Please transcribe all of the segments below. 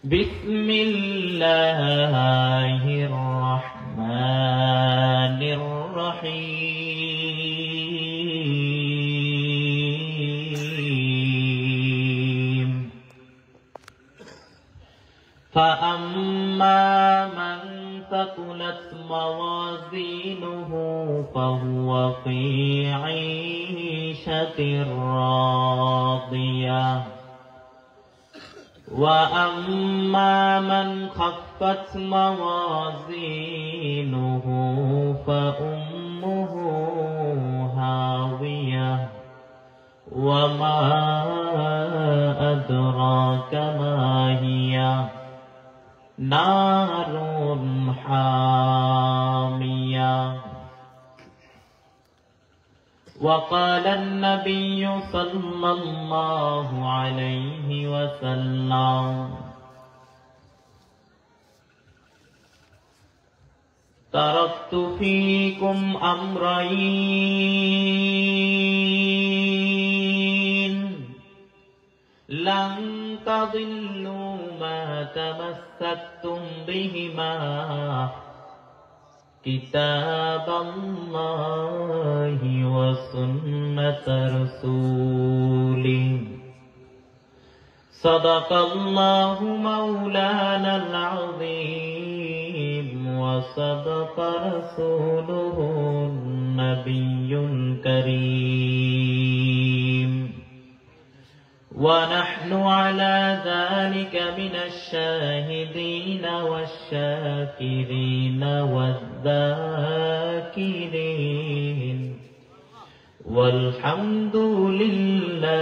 بسم الله الرحمن الرحيم فأما من ثقلت موازينه فهو في عيشة راضية وأما من خفت موازينه فأمه هاوية وما أدراك ما هي نار حامية وقال النبي صلى الله عليه وسلم تركت فيكم أمرين لن تضلوا ما تمسكتم بهما كتاب الله وسنة رسوله صدق الله مولانا العظيم وصدق رسوله النبي الكريم ونحن على ذلك من الشاهدين والشاكرين والذاكرين والحمد لله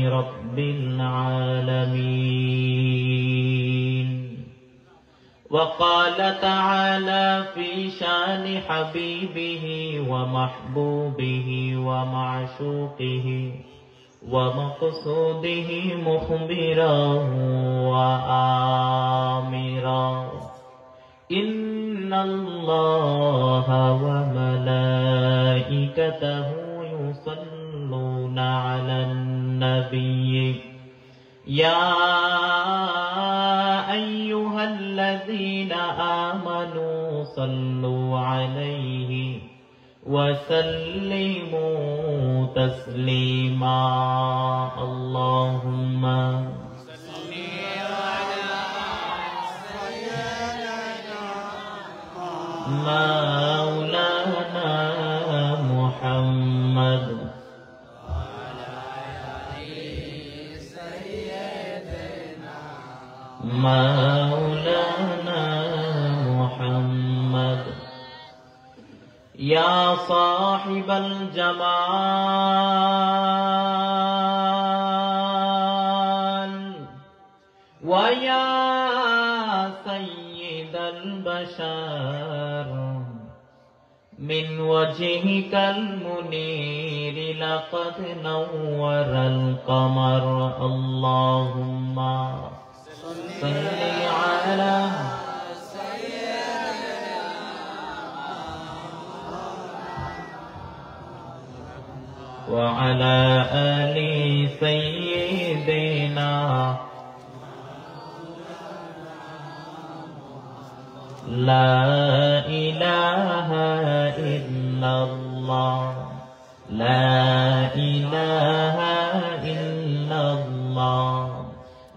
رب العالمين وقال تعالى في شان حبيبه ومحبوبه ومعشوقه ومقصوده مخبرا وآمرا إن الله وملائكته يصلون على النبي يا أيها الذين آمنوا صلوا عليه وسلموا تسليما اللهم صل على سيدنا مولانا محمد وعلى آل سيدنا مولانا محمد يا صاحب الجمال ويا سيد البشر من وجهك المنير لقد نور القمر اللهم صل على وعلى آل سيدنا لا إله إلا الله لا إله إلا الله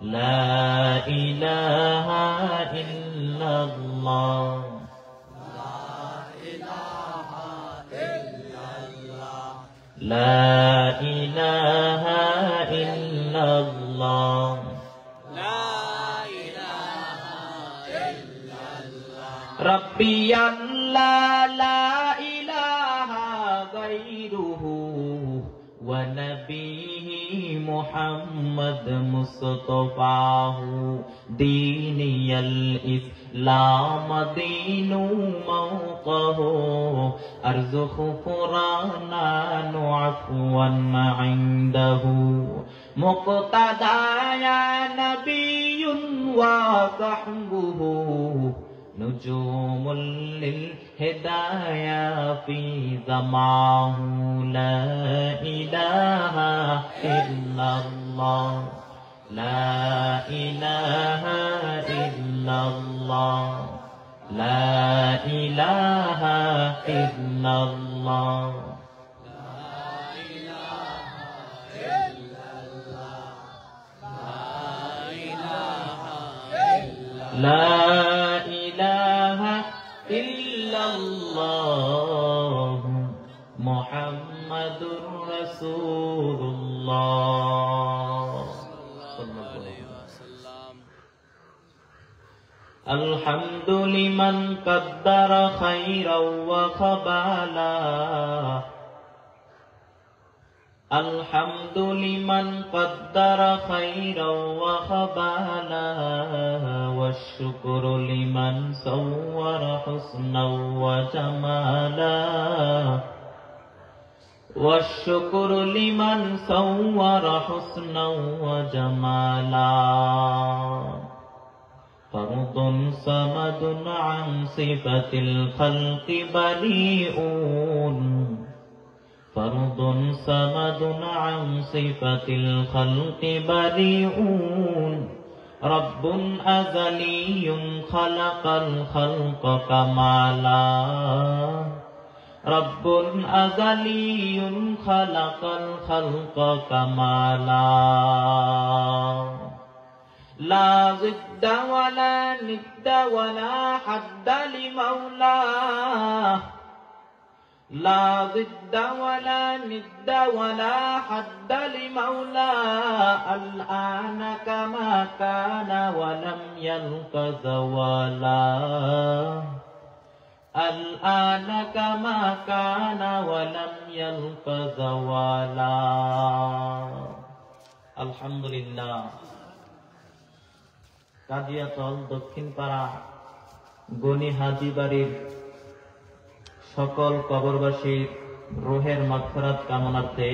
لا إله إلا الله لا إله إلا الله لا إله إلا الله ربي لا إله غيره ونبيه محمد مصطفاه ديني الإسلام دين موقه أرزق قرانا عفوا عنده مقتدى يا نبي وصحبه نجوم للهدايا في زماه لا إله إلا الله লা ইলাহা ইল্লাল্লাহ, লা ইলাহা ইল্লাল্লাহ। লা ইলাহা ইল্লাল্লাহ মুহাম্মাদুর রাসূলুল্লাহ। আলহামদু লিমান কাদ্দারা খাইরাও ওয়া খাবালা, الحمد لمن قدر خيرا وخبالا، والشكر لمن صور حسنا وجمالا، والشكر لمن صور حسنا وجمالا. فرد صمد عن صفة الخلق بريئون، فرد صمد عن صفة الخلق بريئون، رب أزلي خلق الخلق كمالا، رب أزلي خلق الخلق كمالا. لا ضد ولا ند ولا حد لمولاه، لا ضد ولا ند ولا حد لمولى، الآن كما كان ولم يلق زوالا، الآن كما كان ولم يلق زوالا. الحمد لله. কাজিয়াতল দক্ষিণ পাড়া গনি হাজি বাড়ির সকল কবরবাসীর রুহের মাগফিরাত কামনার্থে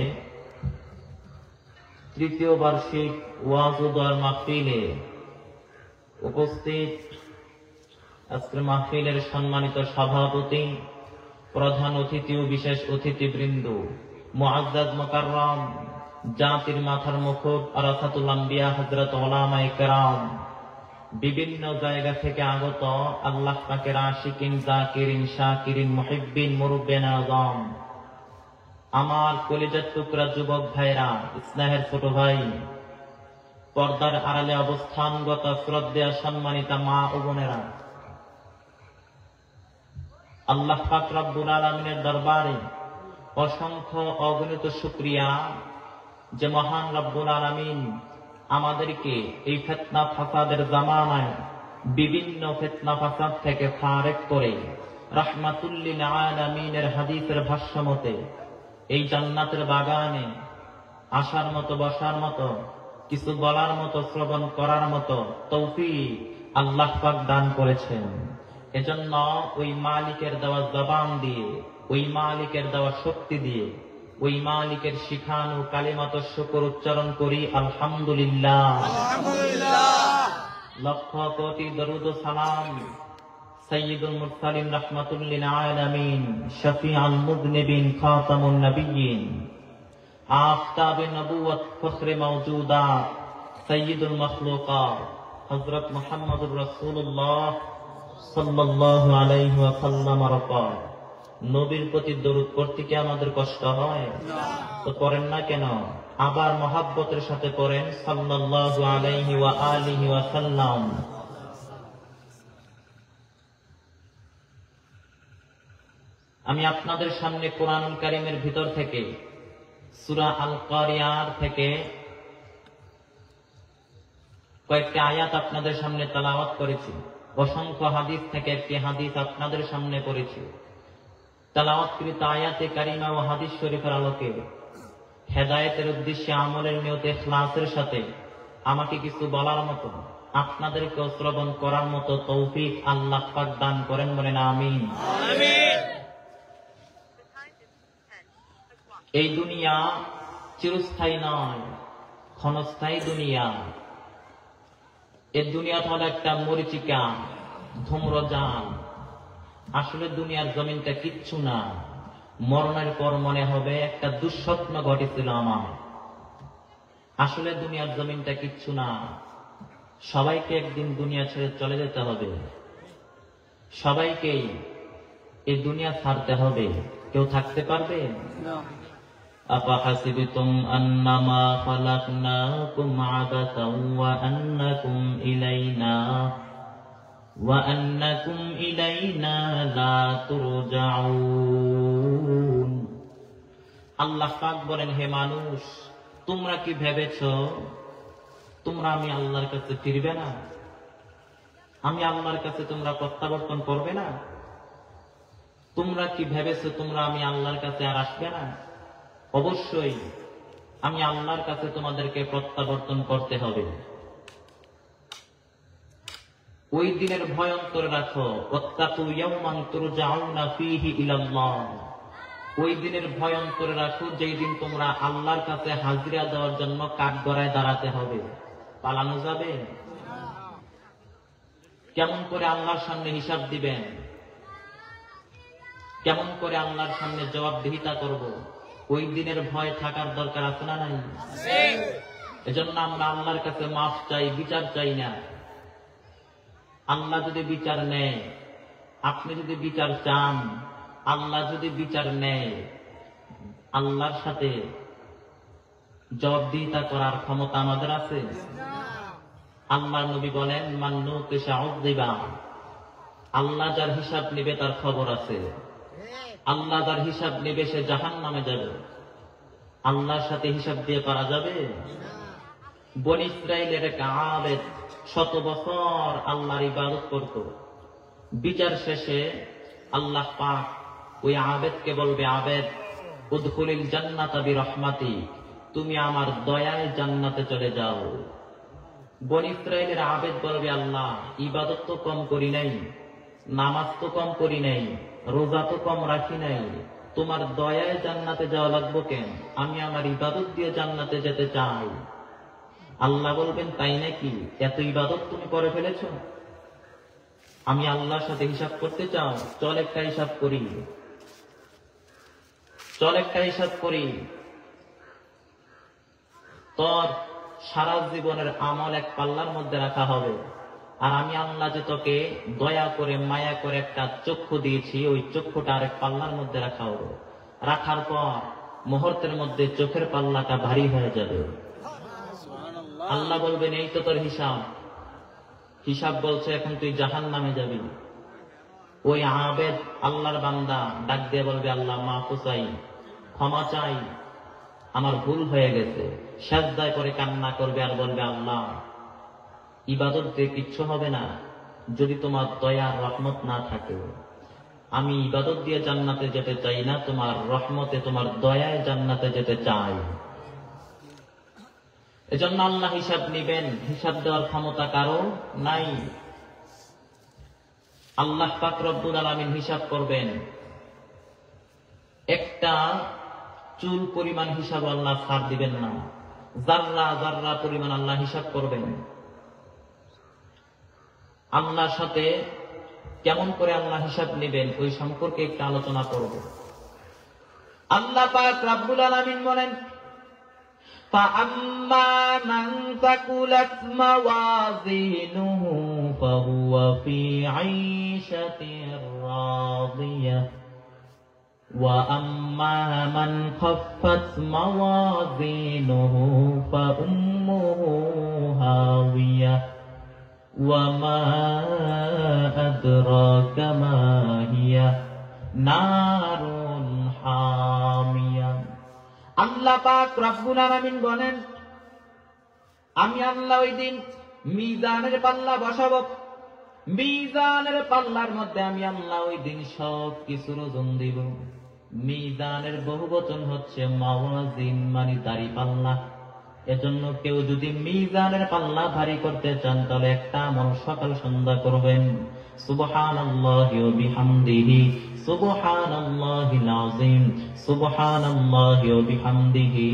তৃতীয় বার্ষিক ওয়াজ ও দোয়ার মাহফিলে উপস্থিত আজকের মাহফিলের সম্মানিত সভাপতি, প্রধান অতিথি ও বিশেষ অতিথিবৃন্দ, মুআজ্জাজ মুকাররম, জাতির মাথার মুকুট আরাফাতুল আম্বিয়া হযরত উলামায়ে কেরাম, বিভিন্ন জায়গা থেকে আগত আল্লাহ পাকের আশিকিন, জাকিরিন, শাকিরিন, মুহিব্বিন, মুরব্বিন আযম, আমার কলিজার টুকরা যুবক ভাইরা, স্নেহের ছোট ভাই, পর্দার আড়ালে অবস্থানগত শ্রদ্ধেয় সম্মানিতা মা ও বোনেরা, আল্লাহ পাক রব্বুল আলামিনের দরবারে অসংখ্য অগণিত শুকরিয়া যে মহান রব্বুল আলামিন আমাদেরকে এই ফিতনা ফাসাদের জামানায় বিভিন্ন ফিতনা ফাসাদ থেকে ফারেক করে রাহমাতুল লিল আলামিনের হাদিসের ভাষ্য মতে এই জান্নাতের বাগানে আসার মতো, বসার মতো, কিছু বলার মতো, শ্রবণ করার মতো তৌফিক আল্লাহ পাক দান করেছেন। এজন্য ওই মালিকের দেওয়া জবান দিয়ে, ওই মালিকের দেওয়া শক্তি দিয়ে, ওই মালিকের শিখানো কালিমাত শুকর উচ্চারণ করি আলহামদুলিল্লাহ। লক্ষ কোটি দরুদ ও সালাম সাইয়্যিদুল মুরসালিন রাহমাতুল লিল আলামিন, শফিউল মুযনিবিন, খাতামুন নবিয়্যিন, আফতাবে নবুওয়াত, ফখরে মাওজুদাত, সাইয়্যিদুল মাখলুকাত হযরত মুহাম্মদুর রাসূলুল্লাহ সাল্লাল্লাহু আলাইহি ওয়াসাল্লাম। নবীর প্রতি দরুদ পড়তে কি আমাদের কষ্ট হয়? তো করেন না কেন? আবার মহাব্বতের সাথে পড়েন সাল্লাল্লাহু আলাইহি ওয়া আলিহি ওয়াসাল্লাম। আমি আপনাদের সামনে কোরআনুল কারীমের ভিতর থেকে সূরা আল কারিয়ার থেকে কয়েকটি আয়াত আপনাদের সামনে তেলাওয়াত করেছি। অসংখ্য হাদিস থেকে একটি হাদিস আপনাদের সামনে পড়েছি। তেলাওয়াতকৃত আয়াতে কারিমা ও হাদিস শরীফের আলোকে হেদায়েতের উদ্দেশ্যে, আমলের নিয়তে, ইখলাসের সাথে আমাকে কিছু বলার মতো, আপনাদেরকে শ্রবণ করার মতো তৌফিক আল্লাহ পাক দান করেন, বলেন আমিন। এই দুনিয়া চিরস্থায়ী নয়, ক্ষণস্থায়ী দুনিয়া। এই দুনিয়া হলো একটা মরিচিকা, ধূম্রজান। আসলে দুনিয়ার জমিনটা কিচ্ছু না। মরণের পর মনে হবে একটা দুঃস্বপ্ন ঘটেছিল আমার। আসলে দুনিয়ার জমিনটা কিচ্ছু না। সবাইকে একদিন দুনিয়া ছেড়ে চলে যেতে হবে, সবাইকেই এই দুনিয়া ছাড়তে হবে। কেউ থাকতে পারবে? আফাহাসিবতুম আন্নামা খালাকনাকুম আবাসাও ওয়া আন্নাকুম ইলাইনা লা তুরজাউন। আল্লাহ পাক বলেন, হে মানুষ, তোমরা কি ভেবেছো তোমরা আমি আল্লাহর কাছে ফিরবে না? আমি আল্লাহর কাছে তোমরা প্রত্যাবর্তন করবে না? তোমরা কি ভেবেছো তোমরা আমি আল্লাহর কাছে আর আসবে না? অবশ্যই আমি আল্লাহর কাছে তোমাদেরকে প্রত্যাবর্তন করতে হবে। ওই দিনের ভয় অন্তরে রাখো। ওয়াত্তাকু ইয়াওমান তুরজাউনা ফীহি ইলাল্লাহ। ওই দিনের ভয় অন্তরে রাখো, যেই দিন তোমরা আল্লাহর কাছে হাজিরা দেওয়ার জন্য কাঠগড়ায় দাঁড়াতে হবে। পালানো যাবে? কেমন করে আল্লাহর সামনে হিসাব দিবেন? কেমন করে আল্লাহর সামনে জবাবদিহিতা করব? ওই দিনের ভয় থাকার দরকার আছে না নাই? এজন্য আমরা আল্লাহর কাছে মাফ চাই, বিচার চাই না। আল্লাহ যদি বিচার নেয়, আপনি যদি বিচার চান, আল্লাহ যদি বিচার নেয়, আল্লাহর সাথে জবাবদিহিতা করার ক্ষমতা আমাদের আছে? আল্লাহর নবী বলেন, মান নুকিশা উযযিবা। আল্লাহ যার হিসাব নেবে তার খবর আছে। আল্লাহ যার হিসাব নেবে সে জাহান্নামে যাবে। আল্লাহর সাথে হিসাব দিয়ে পারা যাবে? বনী ইসরাইলের এক আবেদ 100 বছর আল্লাহর ইবাদত করত। বিচার শেষে আল্লাহ পাক ওই আবেদকে বলবে, আবেদ, উদখুলিল জান্নাতা বিরহমাতি, তুমি আমার দয়ায় জান্নাতে চলে যাও। বনী ইসরাইলের আবেদ বলবে, আল্লাহ, ইবাদত তো কম করি নাই, নামাজ তো কম করি নাই, রোজা তো কম রাখি নাই, তোমার দয়ায় জান্নাতে যাওয়া লাগবো কেন? আমি আমার ইবাদত দিয়ে জান্নাতে যেতে চাই। আল্লাহ বলবেন, তাই নাকি? এত ইবাদত তুমি করে ফেলেছ? আমি আল্লাহর সাথে হিসাব করতে চাও? চল একটা হিসাব করি, চল একটা হিসাব করি। তোর সারা জীবনের আমল এক পাল্লার মধ্যে রাখা হবে, আর আমি আল্লাহ যে তোকে দয়া করে মায়া করে একটা চক্ষু দিয়েছি, ওই চক্ষুটা আরেক পাল্লার মধ্যে রাখা হবে। রাখার পর মুহূর্তের মধ্যে চোখের পাল্লাটা ভারী হয়ে যাবে। আল্লাহ বলবেন, এই তো তোর হিসাব। হিসাব বলছে এখন তুই জাহান্নামে যাবি। ওই আবেদ আল্লাহর বান্দা ডাক দিয়ে বলবে, আল্লাহ মাফ চাই, ক্ষমা চাই, আমার ভুল হয়ে গেছে। সাজদায় পরে কান্না করবে আর বলবে, আল্লাহ, ইবাদত দিয়ে কিচ্ছু হবে না যদি তোমার দয়া রহমত না থাকে। আমি ইবাদত দিয়ে জান্নাতে যেতে চাই না, তোমার রহমতে তোমার দয়ায় জান্নাতে যেতে চাই। এজন্য আল্লাহ হিসাব নিবেন, হিসাব দেওয়ার ক্ষমতা কারো নাই। আল্লাহ পাক রব্বুল আলামিন হিসাব করবেন। একটা চুল পরিমাণ হিসাব আল্লাহ ছাড় দিবেন না, জাররা জাররা পরিমাণ আল্লাহ হিসাব করবেন। আল্লাহর সাথে কেমন করে আল্লাহ হিসাব নেবেন ওই সম্পর্কে একটা আলোচনা করব। আল্লাহ পাক রব্বুল আলামিন বলেন, فَأَمَّا مَنْ ثَقُلَتْ مَوَازِينُهُ فَهُوَ فِي عِيشَةٍ رَاضِيَةٍ وَأَمَّا مَنْ خَفَّتْ مَوَازِينُهُ فَأُمُّهُ هَاوِيَةٌ وَمَا أَدْرَاكَ مَا هِيَ نَارٌ حَامِيَةٌ। আল্লাহ পাক রব্বুল আলামিন বলেন, আমি আল্লাহ ওই দিন মিজানের পাল্লা বসাবো। মিজানের পাল্লার মধ্যে আমি আল্লাহ ওই দিন সব কিছুর ওজন দিব। মিজানের বহুবচন হচ্ছে মাওয়াজিন, মানে দাড়ি পাল্লা। এজন্য কেউ যদি মিজানের পাল্লা ভারী করতে চান তাহলে একটা আমল সকাল সন্ধ্যা করবেন, সুবহানাল্লাহি ওয়া বিহামদিহি সুবহানাল্লাহিল আযীম সুবহানাল্লাহি ওয়া বিহামদিহি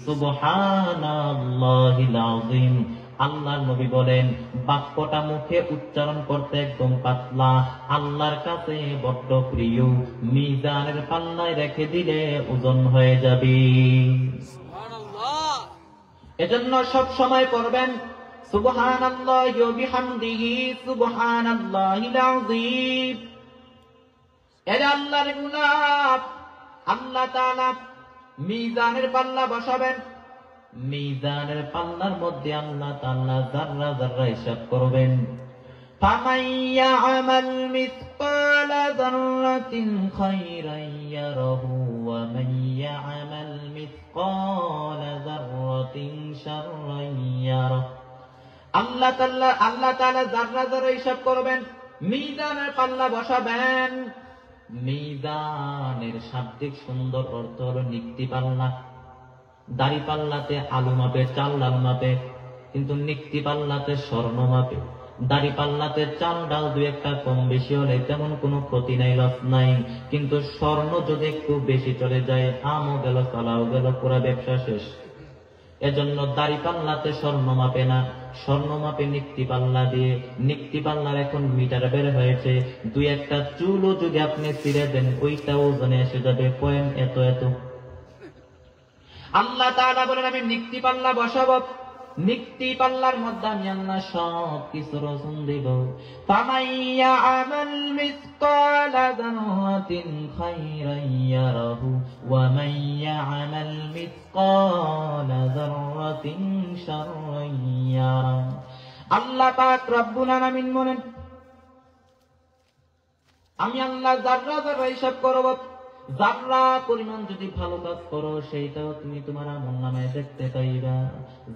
সুবহানাল্লাহিল আযীম। আল্লাহর নবী বলেন, বাক্যটা মুখে উচ্চারণ করতে একদম পাতলা, আল্লাহর কাছে বড্ড প্রিয়। মিজানের পাল্লায় রেখে দিলে ওজন হয়ে যাবে। এজন্য সব সময় পড়বেন সুবহানাল্লাহি ওয়া বিহামদিহি সুবহানাল্লাহিল আযীম। এর আল্লাহর গুনাহ আল্লাহ তাআলা মিজানের পাল্লা বসাবেন। মিজানের পাল্লার মধ্যে আল্লাহ তাআলা যাররা যাররা হিসাব করবেন। ফামান ইয়া'মাল মিসকালা যাররাতিন খায়রান ইয়ারাহু ওয়া মান ইয়া'মাল মিসকালা যাররাতিন শাররান ইয়ারাহু। আল্লাহ তাআলা যাররা যাররা হিসাব করবেন, মিজানের পাল্লা বসাবেন। মিজানের শাব্দিক সুন্দর অর্থ হলো নিক্তি পাল্লা। দাড়ি পাল্লাতে আলু মাপে, চাল ডাল মাপে, কিন্তু নিক্তি পাল্লাতে স্বর্ণ মাপে। দাড়ি পাল্লাতে চাল ডাল দুই একটা কম বেশি হলে তেমন কোনো ক্ষতি নাই, লস নাই, কিন্তু স্বর্ণ যদি একটু বেশি চলে যায়, আমও গেল, চালাও গেল, পুরা ব্যবসা শেষ। এজন্য দাড়ি পাল্লাতে স্বর্ণ মাপে না, স্বর্ণ মাপে নিক্তি পাল্লা দিয়ে। নিক্তি পাল্লার এখন মিটার বের হয়েছে, দুই একটা চুলও যদি আপনি ছিঁড়ে দেন ওইটা ওজনে এসে যাবে পয়েন্ট এত এত। আল্লাহ তাআলা বলেন আমি নিক্তি পাল্লা বসাবো, নিক্তি পাল্লার মধ্যে আমি আল্লাহ সব কিছুর ওজন দিব। ফামান ইয়া'মাল মিসকালা যাররাতিন খায়রান ইয়ারাহু ওয়া মান ইয়া'মাল মিসকালা যাররাতিন শাররান ইয়ারাহু। আল্লাহ পাক রব্বুল আলামিন বলেন আমি আল্লাহ যাররা যাররা হিসাব করব। যাররা পরিমাণ যদি ভালো কাজ করো সেইটাও তুমি তোমার আমলনামায় দেখতে পাইবা।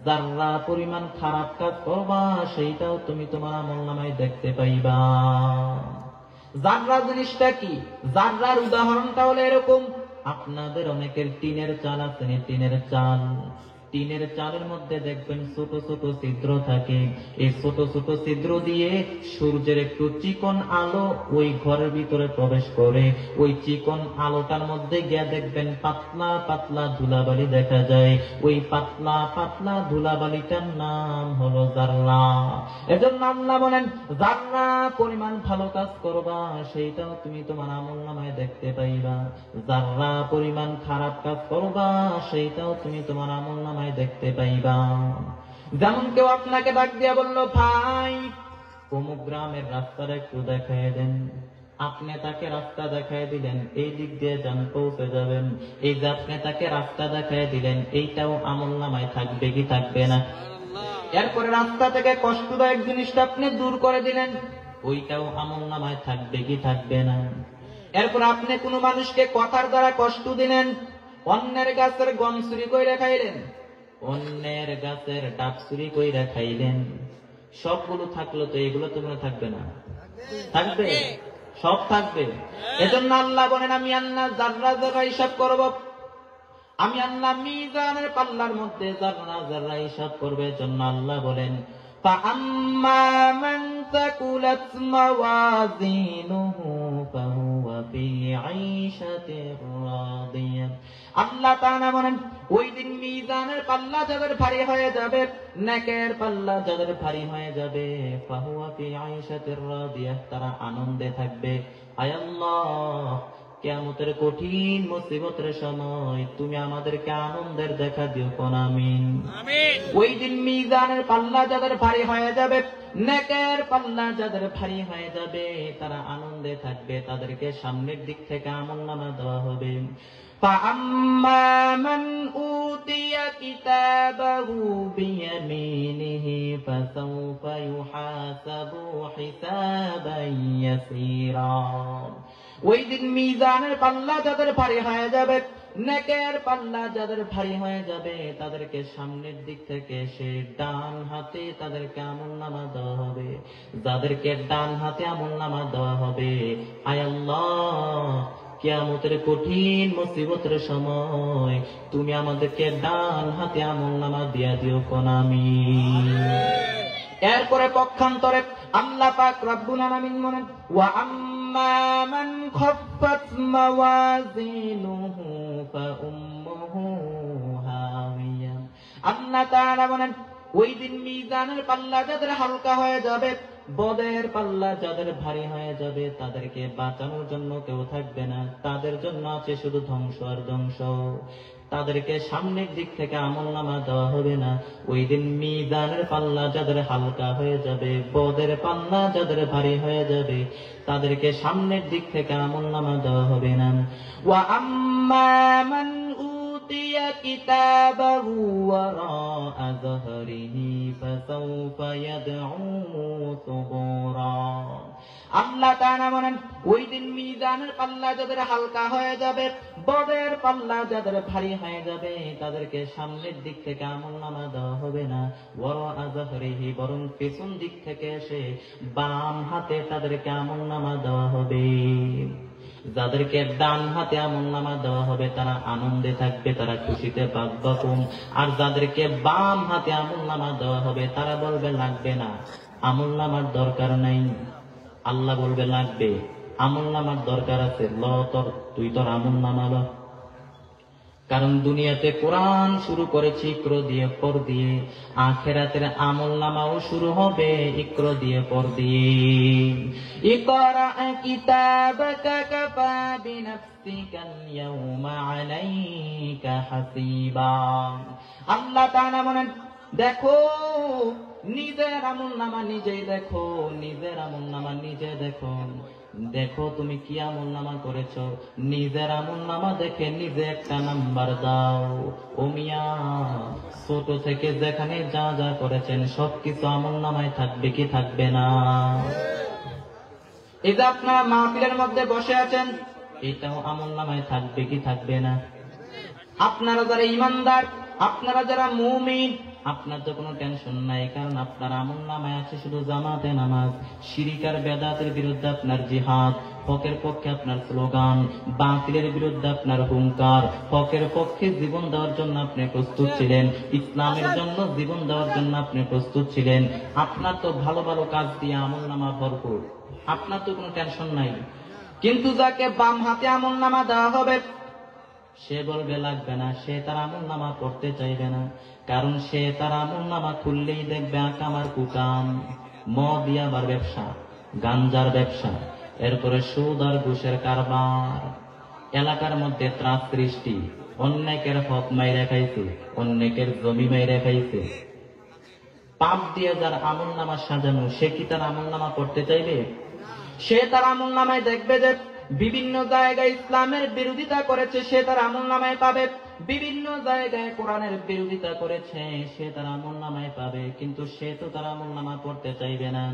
যাররা পরিমাণ খারাপ কাজ করবা সেইটাও তুমি তোমার আমলনামায় দেখতে পাইবা। যাররা জিনিসটা কি? যাররার উদাহরণটা হলো এরকম, আপনাদের অনেকের টিনের চাল আছে, টিনের চাল। টিনের চালের মধ্যে দেখবেন ছোট ছোট ছিদ্র থাকে। এই ছোট ছোট ছিদ্র দিয়ে সূর্যের একটু চিকন আলো ওই ঘরের ভিতরে প্রবেশ করে। ওই চিকন আলোটার মধ্যে গিয়ে দেখবেন পাতলা পাতলা ধুলাবালি দেখা যায়। ওই পাতলা পাতলা ধুলাবালিটার নাম হলো যাররা। এজন্য আল্লাহ বলেন যাররা পরিমাণ ভালো কাজ করবা সেইটাও তুমি তোমার আমলনামায় দেখতে পাইবা। যাররা পরিমাণ খারাপ কাজ করবা সেইটাও তুমি তোমার আমলনামায় দেখতে পাইবা। যেমন কেউ আপনাকে ডাক দিয়া বলল ভাই অমুক গ্রামের রাস্তাটা একটু দেখায় দেন, আপনি তাকে রাস্তা দেখায় দিলেন, এই দিক দিয়ে যান পৌঁছে যাবেন। এই যে আপনি তাকে রাস্তা দেখায় দিলেন এইটাও আমলনামায় থাকবে কি থাকবে না? এরপরে রাস্তা থেকে কষ্টদায়ক জিনিসটা আপনি দূর করে দিলেন, ওইটাও আমলনামায় থাকবে কি থাকবে না? এরপর আপনি কোনো মানুষকে কথার দ্বারা কষ্ট দিলেন, অন্যের গাছের গম চুরি কইরা খাইলেন, অন্যের গাছের ডাব চুরি কইরা খাইলেন, সবগুলো থাকলো তো এগুলো তোমরা থাকবে না? থাকবে, সব থাকবে। এজন্য আল্লাহ বলেন আমি আল্লাহ যাররা যাররা হিসাব করব। আমি আল্লাহ মিজানের পাল্লার মধ্যে যাররা যাররা হিসাব করবে। এজন্য আল্লাহ বলেন فأما من ثقلت موازينه فهو في عيشة راضية। আল্লাহ তাআলা বলেন ওই দিন মিজানের পাল্লা যাদের ভারী হয়ে যাবে, নেকের পাল্লা যাদের ভারী হয়ে যাবে, ফাহুয়া ফি আইশাতির রাদিয়াহ, তারা আনন্দে থাকবে। আয় আল্লাহ কিয়ামতের কঠিন মুসিবতের সময় তুমি আমাদেরকে আনন্দের দেখা দিও, কোন আমিন। ওই দিন মিজানের পাল্লা যাদের ভারী হয়ে যাবে, নেকের পাল্লা যাদের ভারী হয়ে যাবে, তারা আনন্দে থাকবে। তাদেরকে সামনের দিক থেকে আমলনামা দেওয়া হবে। فَأَمَّا مَنْ أُوتِيَ كِتَابَهُ بِيَمِينِهِ فَسَوْفَ يُحَاسَبُ حِسَابًا يَسِيرًا। ওই দিন মিজানের পাল্লা যাদের ভারী হয়ে যাবে, নেকের পাল্লা যাদের ভারী হয়ে যাবে, তাদেরকে সামনের দিক থেকে সে ডান হাতে তাদেরকে আমলনামা দেওয়া হবে। যাদেরকে ডান হাতে আমলনামা দেওয়া হবে, আয় আল্লাহ কিয়ামতের কঠিন মুসিবতের সময় তুমি আমাদেরকে ডান হাতে আমলনামা দিয়া দিও, কোন আমিন। এরপরে পক্ষান্তরে আল্লাহ পাক রব্বুল আলামিন বলেন ওয়া আম্মা মান খাফফাত মাওয়াজিনুহু ফাউম্মুহু হাওিয়া। আল্লাহ তাআলা বলেন ওই দিন মিজানের পাল্লা যাদের হালকা হয়ে যাবে, বদের পাল্লা যাদের ভারী হয়ে যাবে, তাদেরকে বাঁচানোর জন্য কেউ থাকবে না। তাদের জন্য আছে শুধু ধ্বংস আর ধ্বংস। তাদেরকে সামনের দিক থেকে আমলনামা দেওয়া হবে না। ওই দিন মিজানের পাল্লা যাদের হালকা হয়ে যাবে, বদের পাল্লা যাদের ভারী হয়ে যাবে, তাদেরকে সামনের দিক থেকে আমলনামা দেওয়া হবে না। ওয়া আম্মা মান উতিয়া কিতাবাহু ওয়ারাআ যাহরিহি ফাসাউফা ইয়াদউ সুবুরা। আল্লাহ তাআলা বলেন, ওই দিন মিজানের পাল্লা যাদের হালকা হয়ে যাবে, বদের পাল্লা যাদের ভারী হয়ে যাবে, তাদেরকে সামনের দিক থেকে আমলনামা দেওয়া হবে না। ওয়ারাআ যাহরিহি, বরং পেছন দিক থেকে এসে বাম হাতে তাদেরকে আমলনামা দেওয়া হবে। যাদেরকে ডান হাতে আমলনামা দেওয়া হবে তারা আনন্দে থাকবে, তারা খুশিতে বাকবাকুম। আর যাদেরকে বাম হাতে আমলনামা দেওয়া হবে তারা বলবে লাগবে না, আমলনামার দরকার নাই। আল্লাহ বলবে লাগবে, আমলনামার দরকার আছে, তুই তোর আমলনামা ল। কারণ দুনিয়াতে কোরআন শুরু করেছি ইকর দিয়ে পর দিয়ে, আখিরাতের আমলনামাও শুরু হবে ইকর দিয়ে পর দিয়ে। ইকরা কিতাবাকা কাফা বিনাফসিকাল ইয়াউমা আলাইকা হাসিবা। আল্লাহ তাআলা বলেন, দেখো নিজের আমলনামা নিজেই দেখো, নিজের আমলনামা নিজে দেখো। দেখো তুমি কি আমলনামা করেছো, নিজের আমলনামা দেখে নিজে একটা নাম্বার দাও। ও মিয়া, ছোট থেকে যেখানে যা যা করেছেন সবকিছু আমলনামায় থাকবে কি থাকবে না? এই যে আপনার মাহফিলের মধ্যে বসে আছেন, এটাও আমলনামায় থাকবে কি থাকবে না? আপনারা যারা ঈমানদার, আপনারা যারা মুমিন, আপনার তো কোনো টেনশন নাই, কারণ আপনার আমলনামায় আছে শুধু জামাতে নামাজ, শিরক আর বেদাতের বিরুদ্ধে আপনার জিহাদ, হকের পক্ষে আপনার স্লোগান, বাতিলের বিরুদ্ধে আপনার হুঙ্কার, হকের পক্ষে জীবন দেওয়ার জন্য আপনি প্রস্তুত ছিলেন, ইসলামের জন্য জীবন দেওয়ার জন্য আপনি প্রস্তুত ছিলেন। আপনার তো ভালো ভালো কাজ দিয়ে আমলনামা ভরপুর, আপনার তো কোনো টেনশন নাই। কিন্তু যাকে বাম হাতে আমলনামা দেওয়া হবে সে বলবে লাগবে না, সে তার আমলনামা পড়তে চাইবে না। কারণ সে তার আমলনামা খুললেই দেখবে আকাম আর কুকাম, মদ ইয়াবার ব্যবসা, গাঞ্জার ব্যবসা, এরপরে সুদ আর ঘুষের কারবার, এলাকার মধ্যে ত্রাস সৃষ্টি, অন্যেকের হক মাইরা খাইছে, অন্যেকের জমি মাইরা খাইছে। পাপ দিয়ে যার আমলনামা সাজানো, সে কি তার আমলনামা পড়তে চাইবে? সে তার আমলনামায় দেখবে যে বিভিন্ন জায়গায় ইসলামের বিরোধিতা করেছে, সে তার আমলনামায় পাবে। বিভিন্ন জায়গায় কোরআনের বিরোধিতা করেছে, সে তার আমলনামায় পাবে। কিন্তু সে তো তার আমলনামা পড়তে চাইবে না।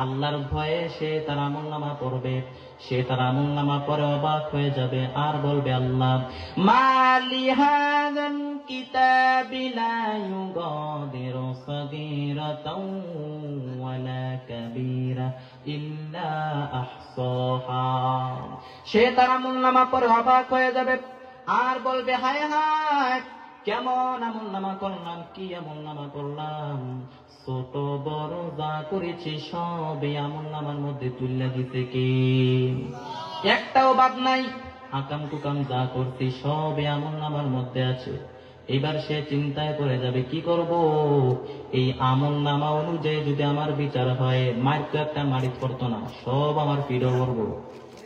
আল্লাহর ভয়ে সে তার আমলনামা পড়বে। সে তার আমলনামা পড়ে অবাক হয়ে যাবে আর বলবে, আল্লাহ মালি হাযাল কিতাবি লা ইউগাদিরু সাগীরাতাও ওয়ালা কাবীরা ইল্লা আহসাহা। সে তার আমলনামা পড়ে অবাক হয়ে যাবে আর বলবে, হায় হায়, কেমন আমলনামা করলাম, কি আমলনামা করলাম, ছোট বড় যা করেছি সবই আমলনামার মধ্যে তুলে দিতে কি, একটাও বাদ নাই। আকাম কুকাম যা করছি সবই আমলনামার মধ্যে আছে। এবার সে চিন্তায় পড়ে যাবে, কি করব? এই আমলনামা অনুযায়ী যদি আমার বিচার হয়, মার তো একটা মারিফ করতো না, সব আমার পিড়ো করব।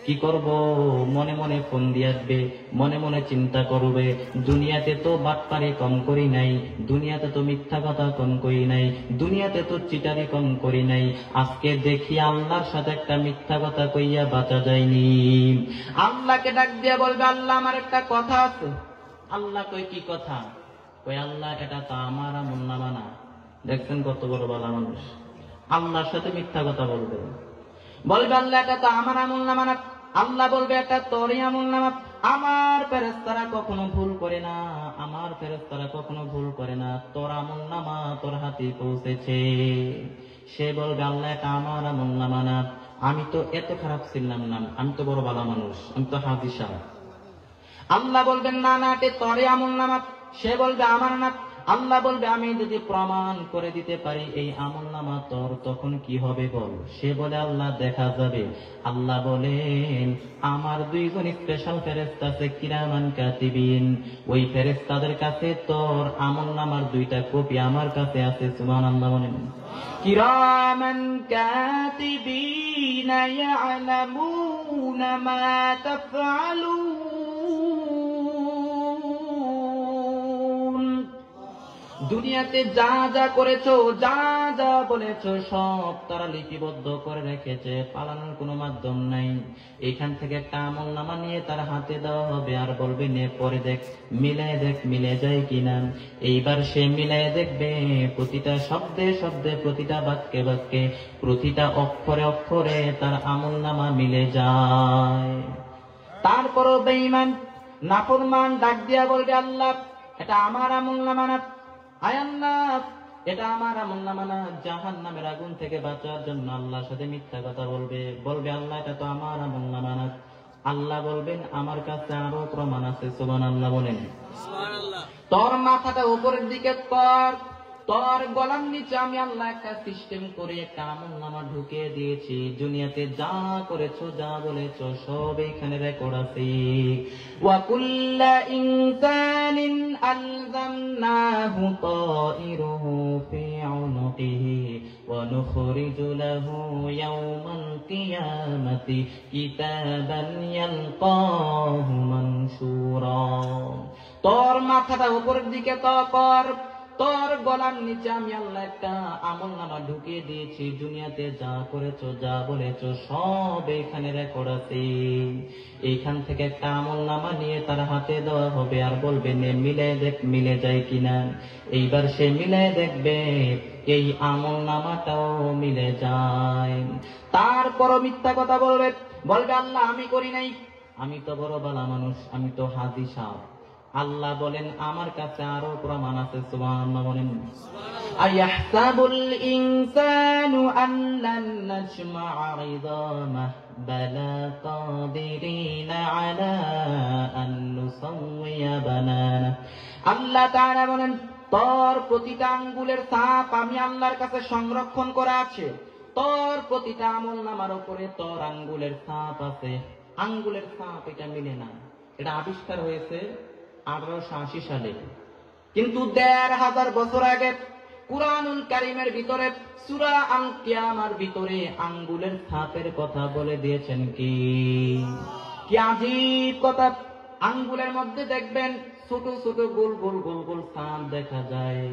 কি করব? মনে মনে ফোন দিয়ে আসবে, মনে মনে চিন্তা করবে, দুনিয়াতে তো বাটপারি কম করি নাই, দুনিয়াতে তো মিথ্যা কথা কম করি নাই, দুনিয়াতে তো চিটারি কম করি নাই, আজকে দেখি আল্লাহর সাথে একটা মিথ্যা কথা কইয়া বাঁচা যায়নি। আল্লাহকে ডাক দিয়ে বলবে, আল্লাহ আমার একটা কথা আছে। আল্লাহ কই, কি কথা? কই, আল্লাহ এটা তো আমার আমলনামা না। দেখছেন কত বড় বালা মানুষ, আল্লাহর সাথে মিথ্যা কথা বলবে। বলবে, আল্লাহ এটা তো আমার আমলনামা না। আল্লাহ বলবে, এটা তোরই আমলনামা। আমার ফেরেশতারা কখনো ভুল করে না, আমার ফেরেশতারা কখনো ভুল করে না, তোর আমলনামা তোর হাতে পৌঁছেছে। সে বলবে, আল্লাহ এটা আমার আমলনামা না, আমি তো এত খারাপ ছিলাম না, আমি তো বড় ভালো মানুষ, আমি তো হাফেজ সাহেব। আল্লাহ বলবেন, না না, এটা তোরই আমলনামা। সে বলবে, আমার না। আল্লাহ বলবে, আমি যদি প্রমাণ করে দিতে পারি এই আমলনামা তোর, তখন কি হবে বল? সে বলে, আল্লাহ দেখা যাবে। আল্লাহ বলেন, আমার দুইজন স্পেশাল ফেরেশতা আছে, কিরামান কাতিবিন, ওই ফেরেশতাদের কাছে তোর আমলনামার দুইটা কপি আমার কাছে আছে। সুবহানাল্লাহ বলেন। কিরামান কাতিবিন ইয়ালামুনা মা তাফআলুন। দুনিয়াতে যা যা করেছো, যা যা বলেছো, সব তারা লিপিবদ্ধ করে রেখেছে, পালানোর কোনো মাধ্যম নাই। এখান থেকে একটা আমলনামা নিয়ে তার হাতে দেওয়া হবে, আর বলবে নে পরে দেখ, মিলে যায় কিনা। এইবার সে মিলায় দেখবে প্রতিটা শব্দে শব্দে, প্রতিটা বাক্যে বাক্যে, প্রতিটা অক্ষরে অক্ষরে তার আমলনামা মিলে যায়। তারপরও বেঈমান নাফরমান ডাক দিয়া বলবে, আল্লাহ এটা আমার আমলনামা না, আয় আল্লাহ এটা আমার আমলনামা না। জাহান্নামের আগুন থেকে বাঁচার জন্য আল্লাহর সাথে মিথ্যা কথা বলবে, আল্লাহ এটা তো আমার আমলনামা না। আল্লাহ বলবেন আমার কাছে আরো প্রমাণ আছে। সুবহানাল্লাহ বলেন। তোর মাথাটা উপরের দিকে কর, তোর গলার নিচে আমি আল্লাহ একটা সিস্টেম করে একটা আমলনামা ঢুকিয়ে দিয়েছি। দুনিয়াতে যা করেছো, যা বলেছো, সব এখানে রেকর্ড আছে। ওয়া কুল্লা ইনসানিন আলজামনাহু তাইরুহু ফি উনুকিহি ওয়া নুখরিজু লাহু ইয়াওমাল কিয়ামাতি কিতাবান ইয়ালকাহু মানশুরা। তোর মাথাটা উপরের দিকে কর, তোর গলার নিচে আমি আল্লাহ একটা আমলনামা ঢুকিয়ে দিয়েছি। দুনিয়াতে যা করেছো, যা বলেছো, সব এখানে রেকর্ড আছে। এইখান থেকে একটা আমলনামা নিয়ে তার হাতে দেওয়া হবে, আর বলবে নে মিলে যায় কিনা। এইবার সে মিলায় দেখবে এই আমলনামাটাও মিলে যায়। তারপরও মিথ্যা কথা বলবে, আল্লাহ আমি করি নাই, আমি তো বড় বালা মানুষ, আমি তো হাজি সাহেব। আল্লাহ বলেন আমার কাছে আরো প্রমাণ আছে। সুবহানাল্লাহ বলেন। আয়াহসাবুল ইনসানু আল্লান নাজমা'a 'ইযামাহ বালা কাদিরিনা 'আলা আন নুসাওয়িয়া বানানা। আল্লাহ তাআলা বলেন তোর প্রতিটা আঙ্গুলের ছাপ আমি আল্লাহর কাছে সংরক্ষণ করা আছে। তোর প্রতিটা আমলনামার উপরে তোর আঙ্গুলের ছাপ আছে। আঙ্গুলের ছাপ এটা মিলে না, এটা আবিষ্কার হয়েছে 1880 সালে, কিন্তু 1500 বছর আগে কুরআনুল কারীমের ভিতরে সূরা আল কিয়ামার ভিতরে আঙ্গুলের ছাপের কথা বলে দিয়েছেন। কি আজীব কথা! আঙ্গুলের মধ্যে দেখবেন ছোট ছোট গোল গোল গোল গোল ছাপ দেখা যায়।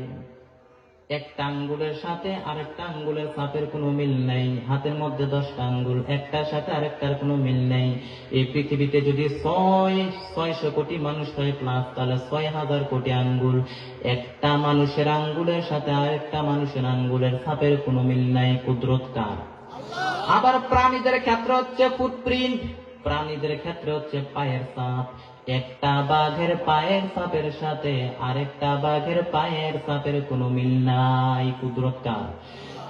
একটা আঙ্গুলের সাথে আরেকটা আঙ্গুলের ছাপের কোনো মিল নাই। হাতের মধ্যে 10টা আঙ্গুল, একটার সাথে আরেকটার কোনো মিল নেই। এই পৃথিবীতে যদি 600 কোটি মানুষ হয় প্লাস, তাহলে 6000 কোটি আঙ্গুল। একটা মানুষের আঙ্গুলের সাথে আরেকটা মানুষের আঙ্গুলের ছাপের কোনো মিল নাই। কুদরত কার? আবার প্রাণীদের ক্ষেত্রে হচ্ছে ফুটপ্রিন্ট, প্রাণীদের ক্ষেত্রে হচ্ছে পায়ের ছাপ। একটা বাঘের পায়ের ছাপের সাথে আরেকটা বাঘের পায়ের ছাপের কোনো মিল নাই। কুদরত কার?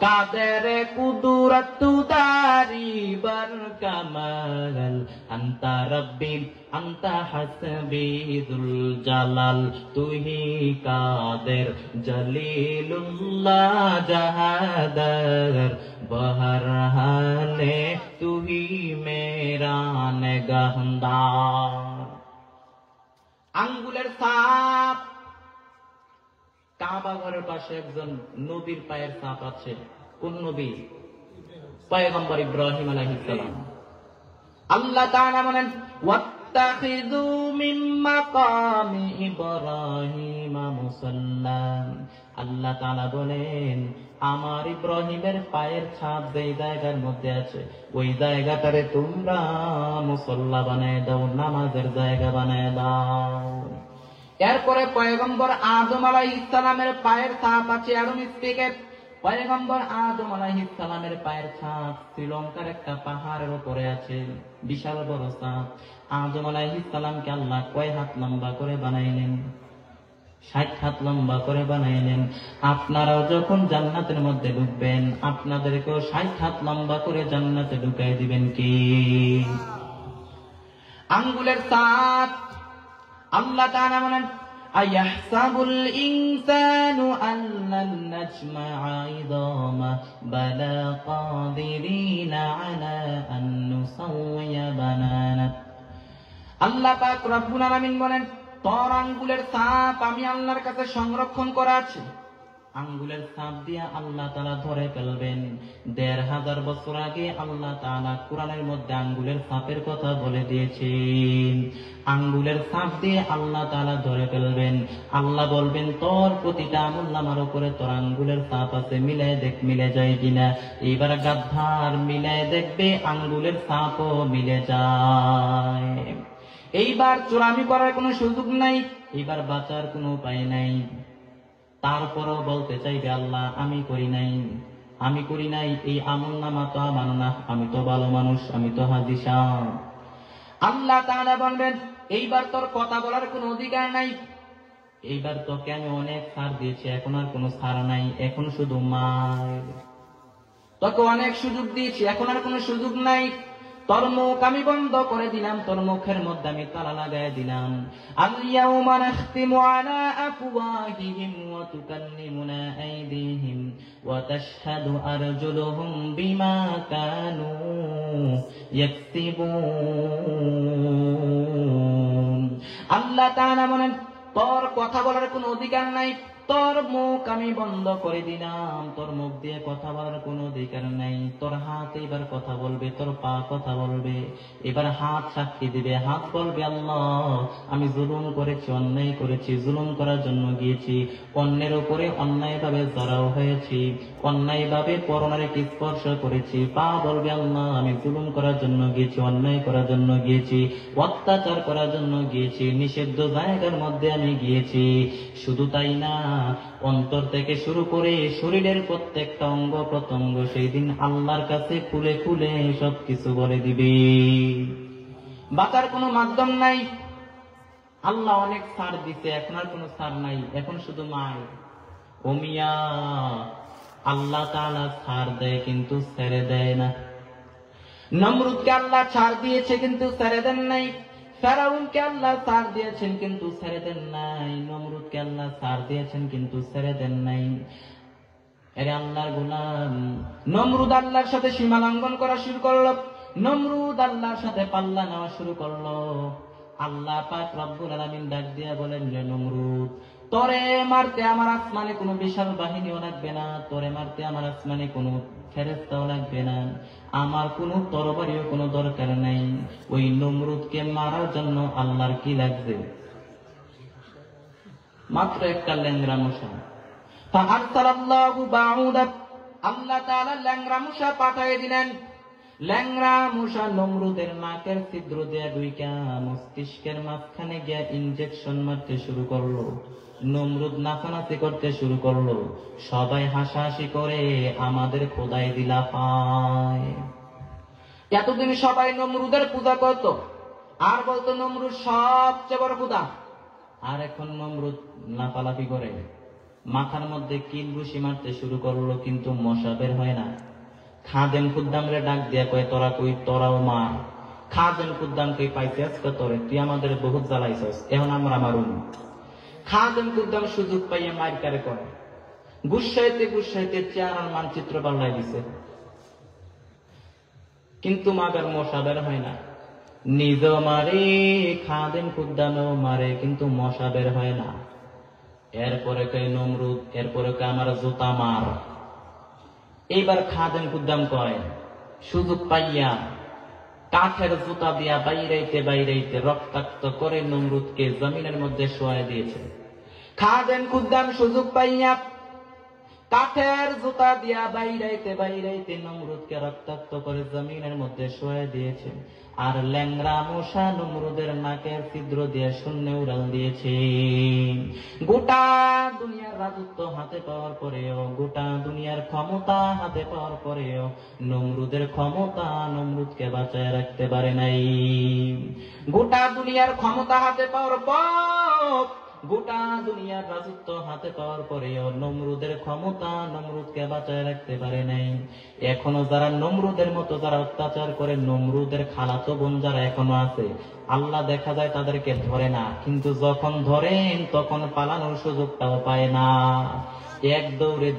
কাদের কুদরত দারি বার কামাল আনতা রব্বি আনতা হাসবি যুল জালাল তুহি কাদের জলিলুল্লাহ জাহাদার বহর হালে তুহি মেরা নিগাহদার। আঙ্গুলের ছাপ। কাবা ঘরের পাশে একজন নবীর পায়ের ছাপ আছে। কোন নবী? পয়গম্বর ইব্রাহিম আলাইহিস সালাম। আল্লাহ তাআলা বলেন ওয়াত্তাখিযু মিন মাকামি ইব্রাহিম মুসাল্লা। আল্লাহ তাআলা বলেন আমার ইব্রাহিমের পায়ের ছাপ যেই জায়গার মধ্যে আছে, ওই জায়গাটারে তোমরা মুসল্লা বানায় দাও, নামাজের জায়গা বানায় দাও। এরপরে পয়গম্বর আদম আলাইহিস সালামের পায়ের ছাপ আছে অ্যাডম স্পিকে। পয়গম্বর আদম আলাইহিস সালামের পায়ের ছাপ শ্রীলঙ্কার একটা পাহাড়ের উপরে আছে, বিশাল বড় ছাপ। আদম আলাইহিস সালামকে আল্লাহ কয় হাত লম্বা করে বানাইলেন? 60 হাত লম্বা করে বানাইলেন। আপনারাও যখন জান্নাতের মধ্যে ঢুকবেন, আপনাদেরকেও 60 হাত লম্বা করে জান্নাতে ঢুকাই দিবেন। কি আঙ্গুলের ছাপ। আল্লাহ তাআলা বলেন আয়াহসাবুল ইনসানু আল্লান নাজমা'a 'ইযামাহ বালা কাদিরিনা 'আলা আন নুসাওয়িয়া বানানা। আল্লাহ পাক রব্বুল আলামিন বলেন তোর আঙ্গুলের ছাপ আমি আল্লাহর কাছে সংরক্ষণ করা আছে। আঙ্গুলের ছাপ দিয়ে আল্লাহ তাআলা ধরে ফেলবেন। ১৫০০ বছর আগে আল্লাহ তাআলা কোরআনের মধ্যে আঙ্গুলের ছাপের কথা বলে দিয়েছেন। আঙ্গুলের ছাপ দিয়ে আল্লাহ তাআলা ধরে ফেলবেন। আল্লাহ বলবেন, তোর প্রতিটা আমলনামার উপরে তোর আঙ্গুলের ছাপ আছে, মিলায় দেখ মিলে যায় কিনা। এবার গাদ্দার মিলায় দেখবে আঙ্গুলের ছাপও মিলে যায়। এইবার চোরামি করার কোনো সুযোগ নাই, এইবার বাঁচার কোনো উপায় নাই। তারপরও বলতে চাইবে, আল্লাহ আমি করি নাই, এই আমলনামা তো আমার না, আমি তো ভালো মানুষ, আমি তো হাজী সাহেব। আল্লাহ তাআলা বলবেন, এইবার তোর কথা বলার কোনো অধিকার নাই, এইবার তোকে আমি অনেক ছাড় দিয়েছি, এখন আর কোনো ছাড় নাই, এখন শুধু মার। তোকে অনেক সুযোগ দিয়েছি, এখন আর কোনো সুযোগ নাই। তোর মুখ আমি বন্ধ করে দিলাম, তোর মুখের মধ্যে আমি তালা লাগাই দিলাম। আল-ইয়াউমা নাখতিমু আলা আফওয়াহিহিম ওয়া তুকাল্লিমুনা আইদিহিম ওয়া তাশহাদু আরজুলুহুম বিমা কানু ইয়াকসিবুন। আল্লাহ তাআলা বলেন, তোর কথা বলার কোনো অধিকার নাই, তোর মুখ আমি বন্ধ করে দিলাম, তোর মুখ দিয়ে কথা বলার কোনো অধিকার নাই। তোর হাত এবার কথা বলবে, তোর পা কথা বলবে। এবার হাত সাক্ষী দিবে, হাত বলবে, আল্লাহ আমি জুলুম করেছি, অন্যায় করেছি, জুলুম করার জন্য গিয়েছি, অন্যের উপরে অন্যায়ভাবে জড়াও হয়েছি, অন্যায়ভাবে পরনারীকে স্পর্শ করেছি। পা বলবে, আল্লাহ আমি জুলুম করার জন্য গিয়েছি, অন্যায় করার জন্য গিয়েছি, অত্যাচার করার জন্য গিয়েছি, নিষিদ্ধ জায়গার মধ্যে আমি গিয়েছি। শুধু তাই না, অন্তর থেকে শুরু করে শরীরের প্রত্যেকটা অঙ্গ প্রত্যঙ্গ সেই দিন আল্লাহর কাছে খুলে খুলে সবকিছু বলে দিবে। বাঁচার কোনো মাধ্যম নাই। আল্লাহ অনেক ছাড় দিতে, এখন আর কোনো ছাড় নাই, এখন শুধু মার। ও মিয়া, আল্লাহ তাআলা ছাড় দেয় কিন্তু ছেড়ে দেয় না। নমরুদকে আল্লাহ ছাড় দিয়েছে কিন্তু ছেড়ে দেন নাই। ফেরাউনকে আল্লাহ ছাড় দিয়েছেন কিন্তু ছেড়ে দেন নাই। নমরুদকে আল্লাহ ছাড় দিয়েছেন কিন্তু ছেড়ে দেন নাই। আরে আল্লাহর গোলাম, নমরুদ আল্লাহর সাথে সীমা লঙ্ঘন করা শুরু করলো, নমরুদ আল্লাহর সাথে পাল্লা নেওয়া শুরু করলো। আল্লাহ পাক রব্বুল আলামিন ডাক দিয়া বলেন, রে নমরুদ, তোরে মারতে আমার আসমানে কোনো বিশাল বাহিনীও লাগবে না, তোরে মারতে আমার আসমানে কোনো ফেরেশতাও লাগবে না, আমার কোনো তরবারিও কোনো দরকার নাই। ওই নমরুদকে মারার জন্য আল্লাহর কি লাগবে? মাত্র একটা ল্যাংড়া মশা। ফাআরসালাল্লাহু বাউদা, আল্লাহ তাআলা ল্যাংড়া মশা পাঠিয়ে দিলেন। ল্যাংড়া মশা নমরুদের নাকের ছিদ্র দিয়ে ঢুইকা মস্তিষ্কের মাঝখানে গিয়া ইনজেকশন মারতে শুরু করলো। নমরুদ নাচানাচি করতে শুরু করলো। সবাই হাসাহাসি করে আমাদের খোদাই দিলা পায়। এতদিন সবাই নমরুদের পূজা করত আর বলতো নমরুদ সবচেয়ে বড় খোদা। আর এখন নমরুদ লাফালাফি করে মাথার মধ্যে কিল ঘুষি মারতে শুরু করলো, কিন্তু মশা বের হয় না। খাদেম খুদ্দামরে ডাক দিয়া কয়, তোরা কই, তোরাও মার। খাদেম খুদ্দাম কই, পাইতে আজকে তোরে, তুই আমাদের বহুত জ্বালাইছস, এখন আমরা মারুন। খাদেম খুদ্দাম সুযোগ পাইয়া মার কারে করে, গুসাইতে গুসাইতে চেহারার মানচিত্র পাল্টাই দিছে, কিন্তু মাগার মশা বের হয় না। নিজেও মারে, খাদেম খুদ্দামেও মারে, কিন্তু মশা বের হয় না। এরপরে কয় নমরুদ, এরপরে কয় আমার জুতা মার। এইবার খাদেম খুদ্দাম কয়, সুযোগ পাইয়া কাঠের জুতা দিয়া বাইরাইতে বাইরাইতে রক্তাক্ত করে নমরুদকে জমিনের মধ্যে শোয়াই দিয়েছে। খাদেম খুদ্দাম সুযোগ পাইয়া কাঠের জুতা দিয়া বাইরাইতে বাইরাইতে নমরুদকে রক্তাক্ত করে জমিনের মধ্যে শোয়াই দিয়েছে। আর ল্যাংড়া মশা নমরুদের নাকের ছিদ্র দিয়ে শূন্য উড়াল দিয়েছে। গোটা দুনিয়ার রাজত্ব হাতে পাওয়ার পরেও, গোটা দুনিয়ার ক্ষমতা হাতে পাওয়ার পরেও নমরুদের ক্ষমতা নমরুদকে বাঁচায় রাখতে পারে নাই। গোটা দুনিয়ার ক্ষমতা হাতে পাওয়ার পর, গোটা দুনিয়ার রাজত্ব হাতে পাওয়ার পরেও নমরুদের ক্ষমতা নমরুদকে বাঁচায় রাখতে পারে নাই। এখনো যারা নমরুদের মতো যারা অত্যাচার করে, নমরুদের খালাতো বোন যারা এখনো আছে, আল্লাহ দেখা যায় তাদেরকে ধরে না, কিন্তু যখন ধরেন তখন পালানোর সুযোগটাও পায় না। এক দৌড়ে